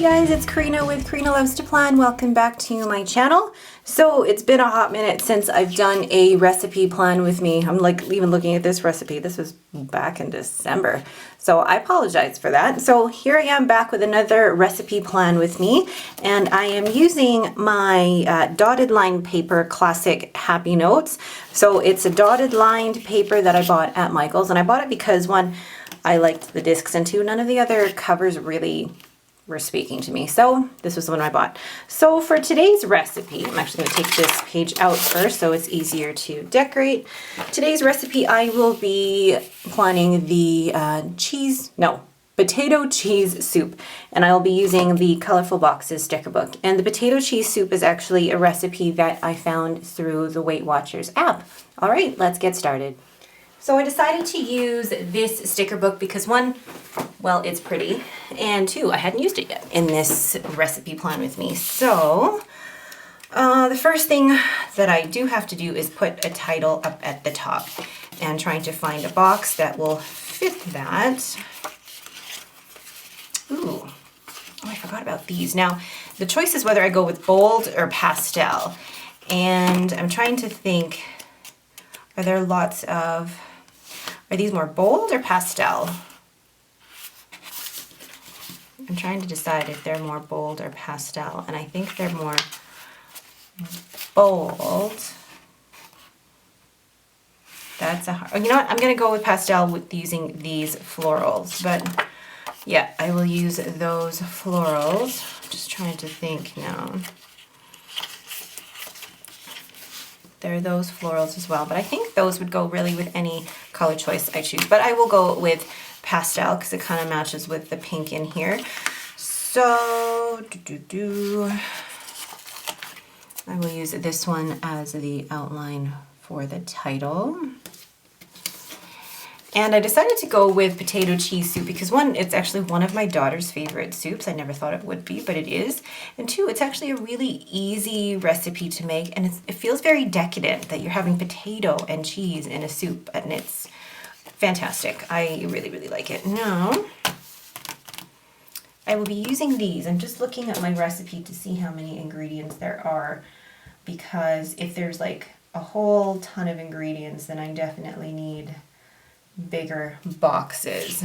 Hey guys, it's Karina with Karina Loves to Plan. Welcome back to my channel. So it's been a hot minute since I've done a recipe plan with me. I'm like even looking at this recipe. This was back in December. So I apologize for that. So here I am back with another recipe plan with me. And I am using my dotted line paper classic Happy Notes. So it's a dotted lined paper that I bought at Michael's. And I bought it because one, I liked the discs, and two, none of the other covers really were speaking to me. So this was the one I bought. So for today's recipe, I'm actually going to take this page out first so it's easier to decorate. Today's recipe, I will be planning the potato cheese soup, and I'll be using the Colorful Boxes sticker book. And the potato cheese soup is actually a recipe that I found through the Weight Watchers app. All right, let's get started. So I decided to use this sticker book because one, well, it's pretty, and two, I hadn't used it yet in this recipe plan with me. So the first thing that I do have to do is put a title up at the top, and trying to find a box that will fit that. Ooh, oh, I forgot about these. Now, the choice is whether I go with bold or pastel, and I'm trying to think, are these more bold or pastel? I'm trying to decide if they're more bold or pastel, and I think they're more bold. That's a hard, you know what, I'm gonna go with pastel with using these florals, but yeah, I will use those florals. Just trying to think now. There are those florals as well, but I think those would go really with any color choice I choose. But I will go with pastel because it kind of matches with the pink in here. So, I will use this one as the outline for the title. And I decided to go with potato cheese soup because one, it's actually one of my daughter's favorite soups. I never thought it would be, but it is. And two, it's actually a really easy recipe to make, and it feels very decadent that you're having potato and cheese in a soup, and it's fantastic. I really, really like it. Now, I will be using these. I'm just looking at my recipe to see how many ingredients there are, because if there's like a whole ton of ingredients, then I definitely need bigger boxes.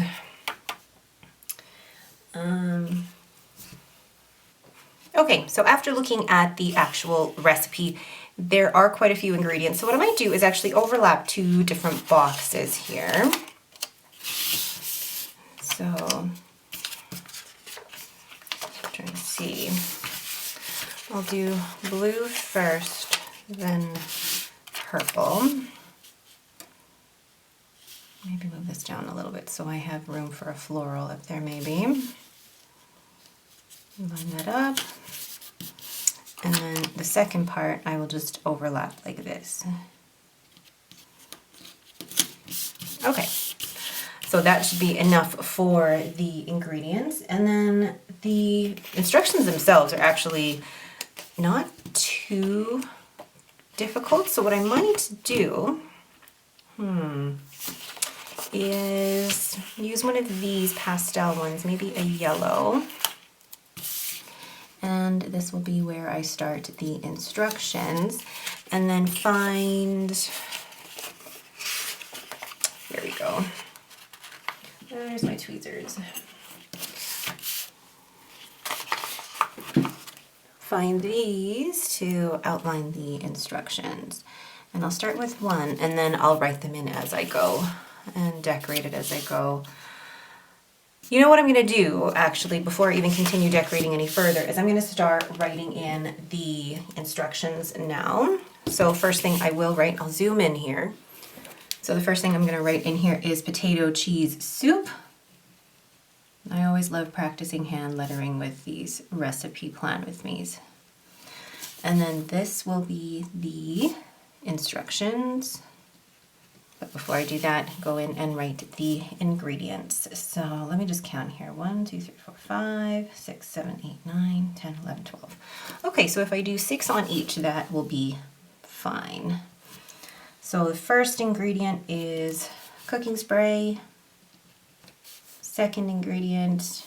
Okay, so after looking at the actual recipe, there are quite a few ingredients. So what I might do is actually overlap two different boxes here. So, trying to see. I'll do blue first, then purple. Maybe move this down a little bit so I have room for a floral up there maybe. Line that up. And then the second part I will just overlap like this. Okay, so that should be enough for the ingredients. And then the instructions themselves are actually not too difficult. So what I might do, is use one of these pastel ones, maybe a yellow. And this will be where I start the instructions, and then find, there we go. There's my tweezers. Find these to outline the instructions. And I'll start with one, and then I'll write them in as I go and decorate it as I go. You know what I'm going to do, actually, before I even continue decorating any further, is I'm going to start writing in the instructions now. So first thing I will write, I'll zoom in here. So the first thing I'm going to write in here is potato cheese soup. I always love practicing hand lettering with these recipe plan with me's. And then this will be the instructions. But before I do that, go in and write the ingredients. So let me just count here. 1, 2, 3, 4, 5, 6, 7, 8, 9, 10, 11, 12. Okay, so if I do 6 on each, that will be fine. So the first ingredient is cooking spray. Second ingredient,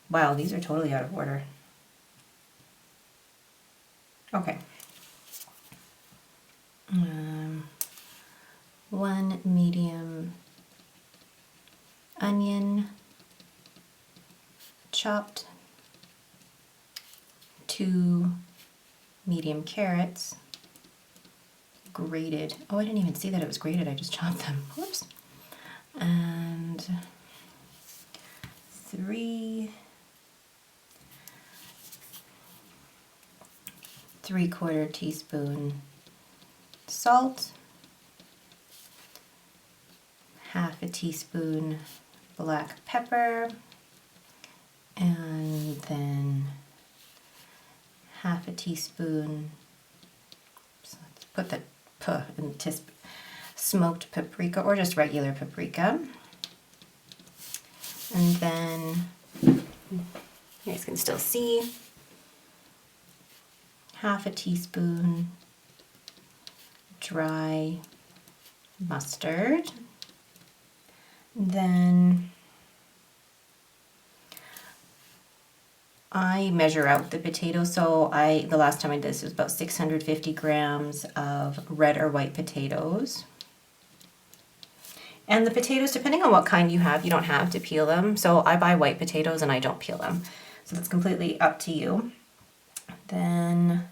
wow, these are totally out of order. Okay. 1 medium onion, chopped, 2 medium carrots, grated. Oh, I didn't even see that it was grated, I just chopped them. Whoops. And 3/4 teaspoon salt, 1/2 teaspoon black pepper, and then 1/2 teaspoon, so let's put the p in smoked paprika or just regular paprika. And then, you guys can still see, 1/2 teaspoon dry mustard. Then I measure out the potatoes, so the last time I did this was about 650 grams of red or white potatoes. And the potatoes, depending on what kind you have, you don't have to peel them. So I buy white potatoes and I don't peel them. So that's completely up to you. Then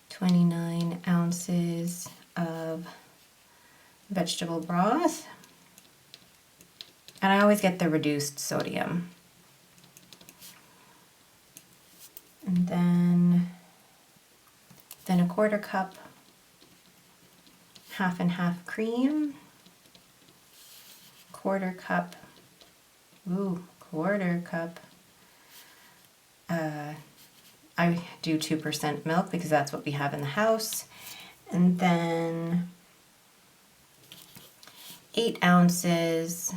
29 ounces of vegetable broth. And I always get the reduced sodium. And then 1/4 cup, 1/2 and 1/2 cream, 1/4 cup, 1/4 cup, I do 2% milk because that's what we have in the house. And then 8 ounces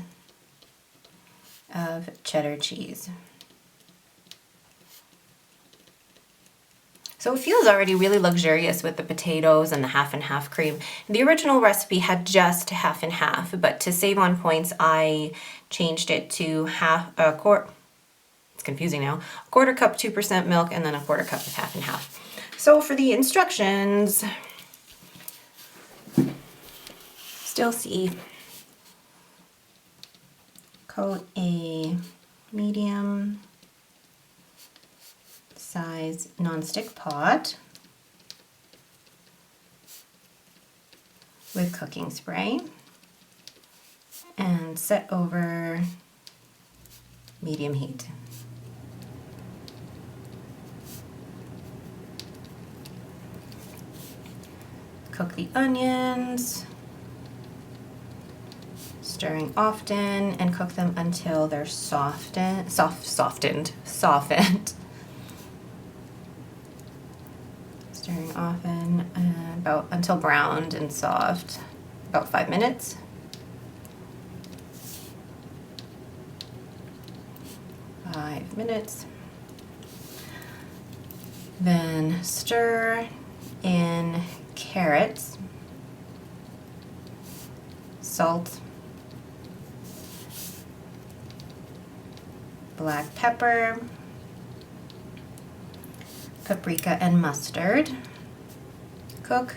of cheddar cheese. So it feels already really luxurious with the potatoes and the 1/2 and 1/2 cream. The original recipe had just 1/2 and 1/2, but to save on points, I changed it to a quart. It's confusing now. 1/4 cup, 2% milk, and then 1/4 cup of 1/2 and 1/2. So for the instructions, still see, coat a medium size nonstick pot with cooking spray and set over medium heat. Cook the onions, stirring often, and cook them until they're softened. Stirring often, about until browned and soft, about 5 minutes. Then stir in carrots, salt, black pepper, paprika, and mustard. Cook,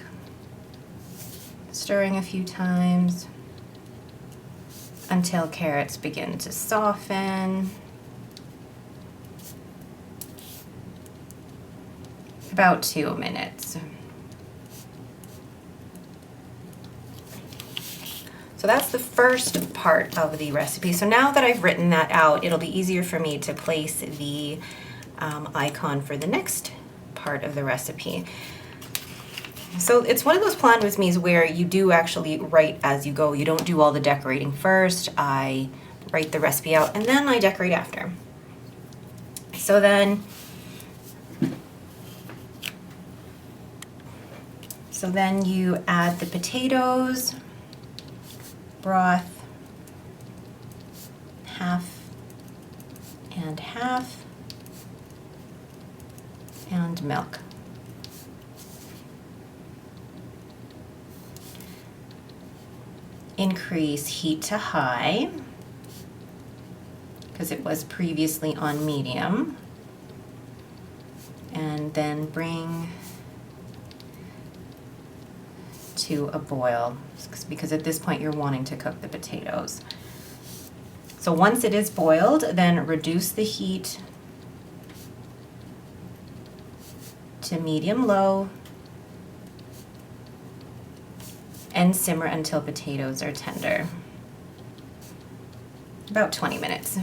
stirring a few times until carrots begin to soften. About 2 minutes. So that's the first part of the recipe. So now that I've written that out, it'll be easier for me to place the icon for the next part of the recipe. So it's one of those Plan With Me's where you do actually write as you go. You don't do all the decorating first. I write the recipe out and then I decorate after. So then you add the potatoes, broth, 1/2 and 1/2, and milk. Increase heat to high. because it was previously on medium. And then bring to a boil, because at this point you're wanting to cook the potatoes. So once it is boiled, then reduce the heat to medium-low and simmer until potatoes are tender. About 20 minutes.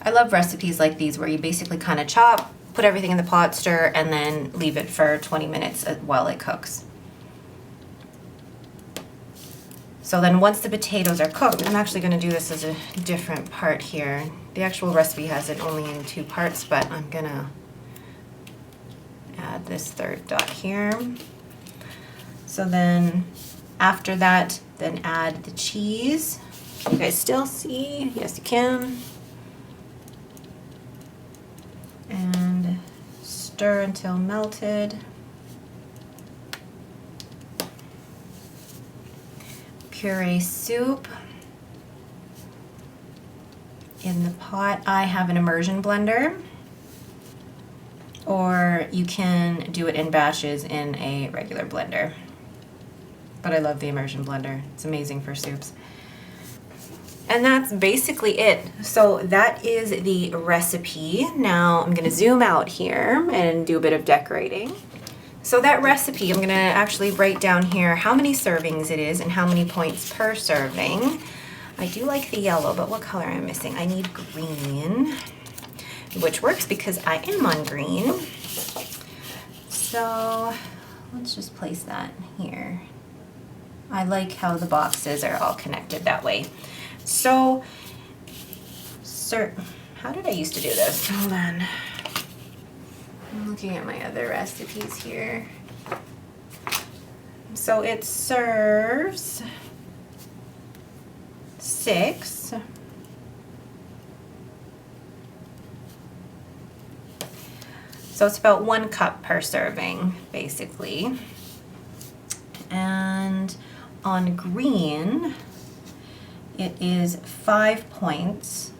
I love recipes like these where you basically kind of chop, put everything in the pot, stir, and then leave it for 20 minutes while it cooks. So then once the potatoes are cooked, I'm actually going to do this as a different part here. The actual recipe has it only in 2 parts, but I'm going to add this third dot here. So then after that, then add the cheese. Can you guys still see? Yes, you can. And stir until melted. Puree soup in the pot. I have an immersion blender, or you can do it in batches in a regular blender. But I love the immersion blender. It's amazing for soups. And that's basically it. So that is the recipe. Now I'm gonna zoom out here and do a bit of decorating. So that recipe, I'm gonna actually write down here how many servings it is and how many points per serving. I do like the yellow, but what color am I missing? I need green, which works because I am on green. So let's just place that here. I like how the boxes are all connected that way. So, how did I used to do this? Hold on. I'm looking at my other recipes here. So it serves 6. So it's about 1 cup per serving, basically. And on green, it is 5 points.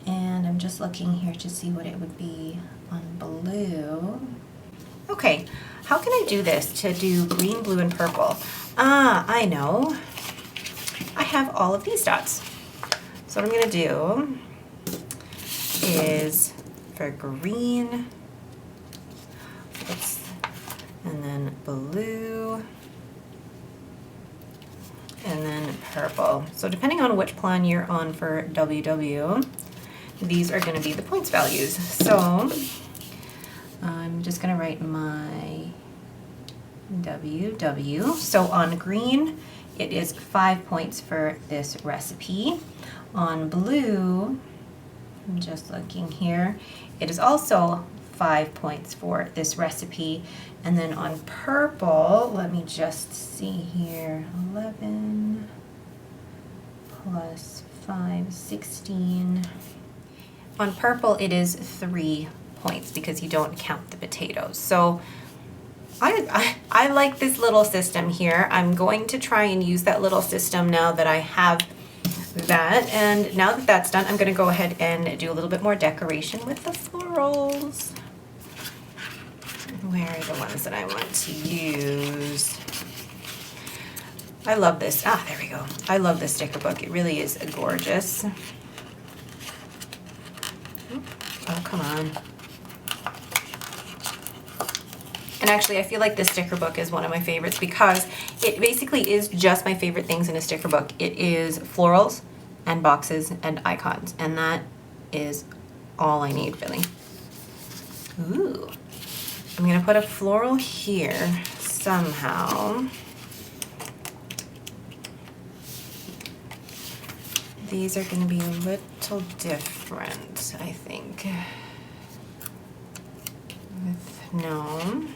And I'm just looking here to see what it would be on blue. Okay, how can I do this to do green, blue, and purple? Ah, I know. I have all of these dots. So what I'm gonna do is for green, and then blue, and then purple. So depending on which plan you're on for WW, these are going to be the points values. So I'm just going to write my WW. So on green, it is 5 points for this recipe. On blue, I'm just looking here, it is also 5 points for this recipe. And then on purple, let me just see here, 11 plus 5, 16. On purple, it is 3 points because you don't count the potatoes. So I like this little system here. I'm going to try and use that little system now that I have that. And now that that's done, I'm going to go ahead and do a little bit more decoration with the florals. Where are the ones that I want to use? I love this. Ah, there we go. I love this sticker book. It really is gorgeous. Oh, come on. And actually, I feel like this sticker book is one of my favorites because it basically is just my favorite things in a sticker book. It is florals and boxes and icons, and that is all I need, really. Ooh. I'm gonna put a floral here somehow. These are gonna be a little different, I think. With gnome.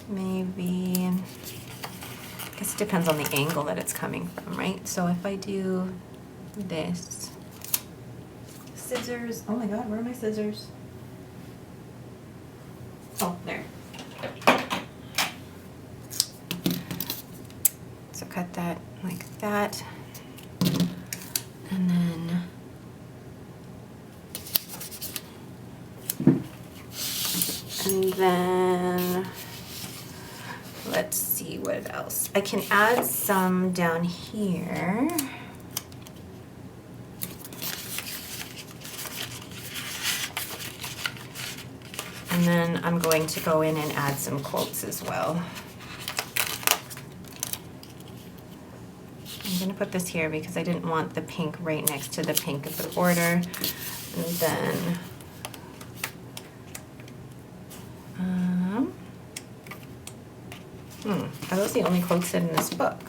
Maybe, I guess it depends on the angle that it's coming from, right? So if I do this, scissors, oh my God, where are my scissors? Oh, there. So cut that like that. And then let's see what else. I can add some down here. And then I'm going to go in and add some quotes as well. I'm going to put this here because I didn't want the pink right next to the pink of the border. And then are those the only quotes in this book?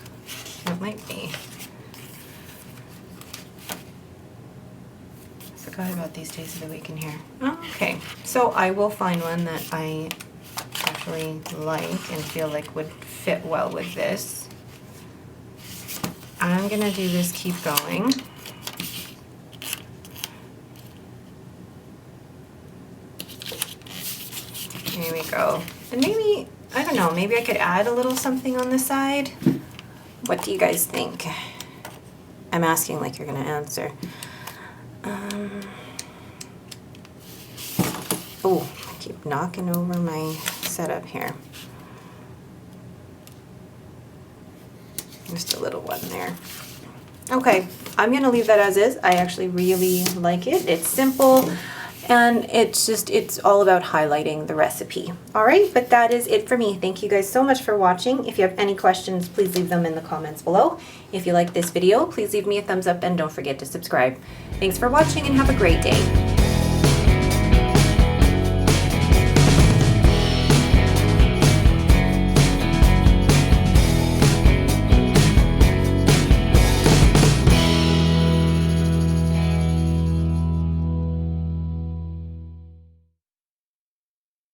It might be. Forgot about these days of the week in here. Oh, okay, so I will find one that I actually like and feel like would fit well with this. I'm gonna do this keep going. Here we go. And maybe, I don't know, maybe I could add a little something on the side. What do you guys think? I'm asking like you're gonna answer. Oh, I keep knocking over my setup here. Just a little one there. Okay, I'm gonna leave that as is. I actually really like it. It's simple and it's all about highlighting the recipe. All right, but that is it for me. Thank you guys so much for watching. If you have any questions, please leave them in the comments below. If you like this video, please leave me a thumbs up and don't forget to subscribe. Thanks for watching and have a great day.